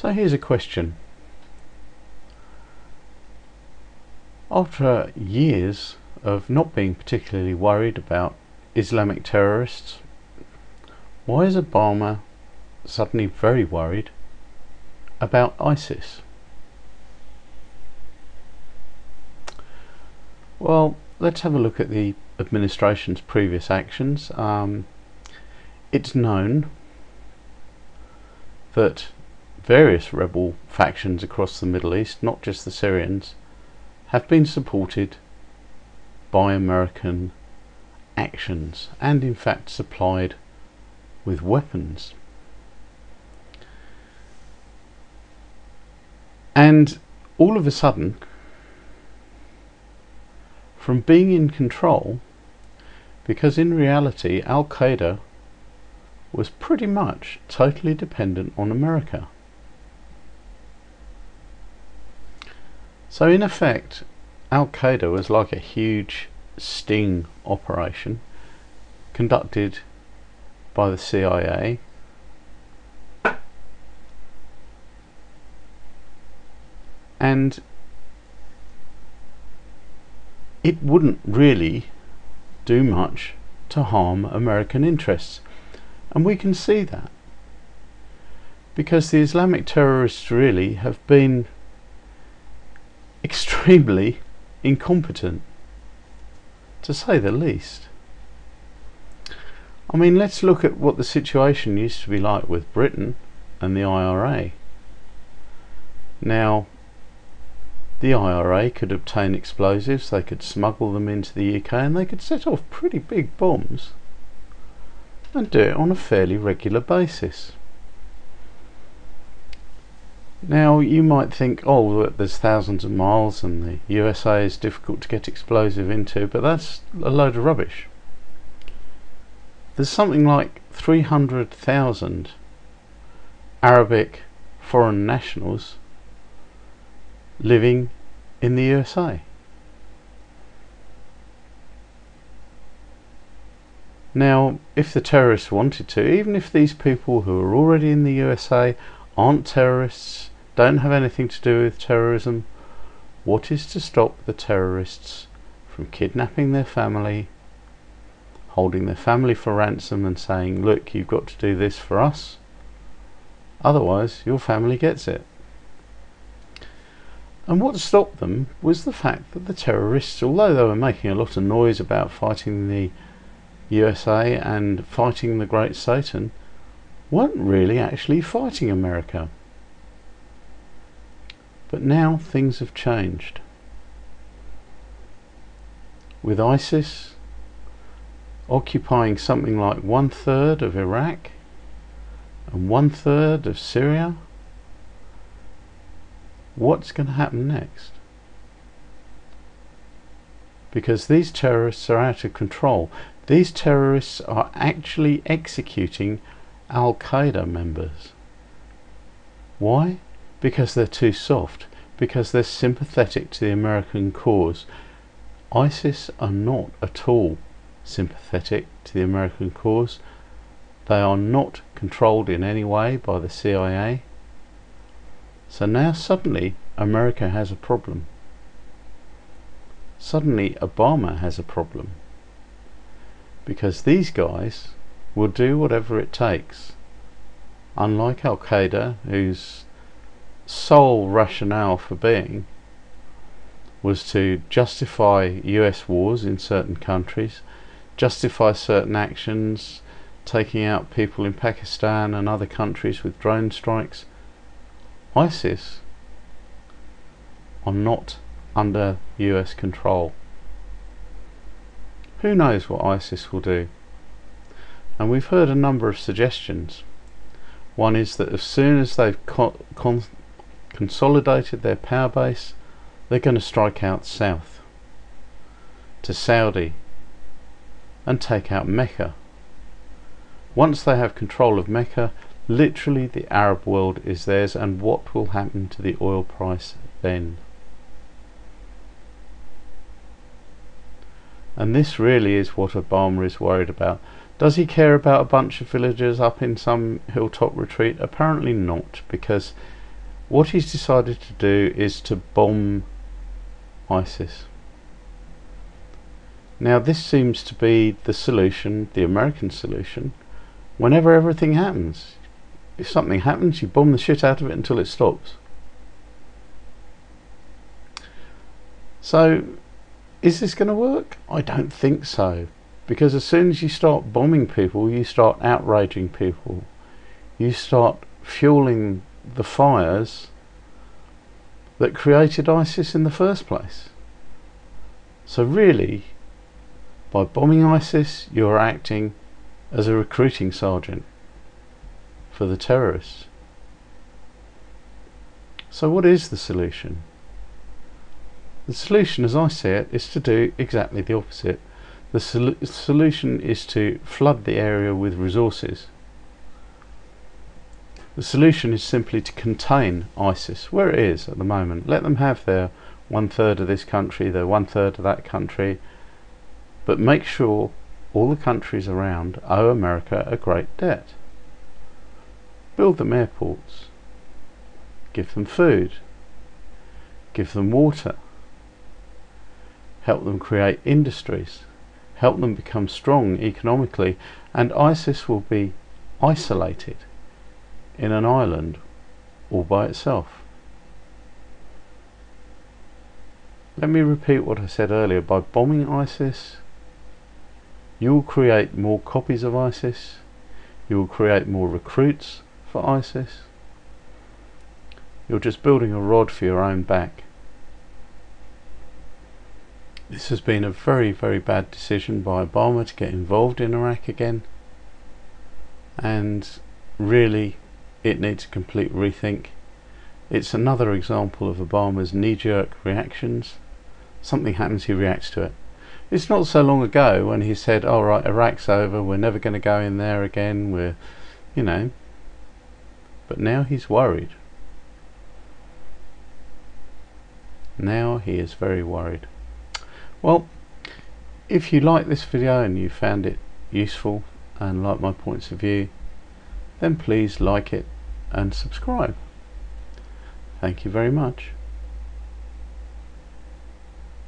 So here's a question. After years of not being particularly worried about Islamic terrorists, why is Obama suddenly very worried about ISIS? Well, let's have a look at the administration's previous actions. It's known that various rebel factions across the Middle East, not just the Syrians, have been supported by American actions and in fact supplied with weapons. And all of a sudden, from being in control, because in reality Al-Qaeda was pretty much totally dependent on America. So in effect, Al-Qaeda was like a huge sting operation conducted by the CIA, and it wouldn't really do much to harm American interests. And we can see that because the Islamic terrorists really have been extremely incompetent, to say the least. I mean, let's look at what the situation used to be like with Britain and the IRA. Now, the IRA could obtain explosives, they could smuggle them into the UK, and they could set off pretty big bombs and do it on a fairly regular basis. Now you might think, oh, there's thousands of miles and the USA is difficult to get explosive into, but that's a load of rubbish. There's something like 300,000 Arabic foreign nationals living in the USA. Now, if the terrorists wanted to, even if these people who are already in the USA aren't terrorists, don't have anything to do with terrorism, what is to stop the terrorists from kidnapping their family, holding their family for ransom and saying, look, you've got to do this for us, otherwise your family gets it? And what stopped them was the fact that the terrorists, although they were making a lot of noise about fighting the USA and fighting the Great Satan, weren't really actually fighting America. But now things have changed. With ISIS occupying something like 1/3 of Iraq and 1/3 of Syria, what's going to happen next? Because these terrorists are out of control. These terrorists are actually executing Al-Qaeda members. Why? Because they're too soft, because they're sympathetic to the American cause. ISIS are not at all sympathetic to the American cause. They are not controlled in any way by the CIA. So now suddenly America has a problem. Suddenly Obama has a problem. Because these guys will do whatever it takes. Unlike Al-Qaeda, whose sole rationale for being was to justify US wars in certain countries, justify certain actions, taking out people in Pakistan and other countries with drone strikes. ISIS are not under US control. Who knows what ISIS will do? And we've heard a number of suggestions. One is that as soon as they've consolidated their power base, they're going to strike out south to Saudi and take out Mecca. Once they have control of Mecca, literally the Arab world is theirs, and what will happen to the oil price then? And this really is what Obama is worried about. Does he care about a bunch of villagers up in some hilltop retreat? Apparently not, because What he's decided to do is to bomb ISIS. Now this seems to be the solution, the American solution, whenever everything happens. If something happens, you bomb the shit out of it until it stops. So, is this going to work? I don't think so. Because as soon as you start bombing people, you start outraging people. You start fueling the fires that created ISIS in the first place. So really, by bombing ISIS, you're acting as a recruiting sergeant for the terrorists. So what is the solution? The solution, as I see it, is to do exactly the opposite. The solution is to flood the area with resources. The solution is simply to contain ISIS where it is at the moment. Let them have their 1/3 of this country, their 1/3 of that country, but make sure all the countries around owe America a great debt. Build them airports, give them food, give them water, help them create industries, help them become strong economically, and ISIS will be isolated in an island all by itself. Let me repeat what I said earlier. By bombing ISIS, you will create more copies of ISIS, you will create more recruits for ISIS. You're just building a rod for your own back. This has been a very, very bad decision by Obama to get involved in Iraq again, and really it needs a complete rethink. It's another example of Obama's knee-jerk reactions. Something happens, he reacts to it. It's not so long ago when he said, "All right, Iraq's over, we're never going to go in there again, we're, you know," but now he's worried. Now he is very worried. Well, if you like this video and you found it useful and like my points of view, then please like it and subscribe. Thank you very much.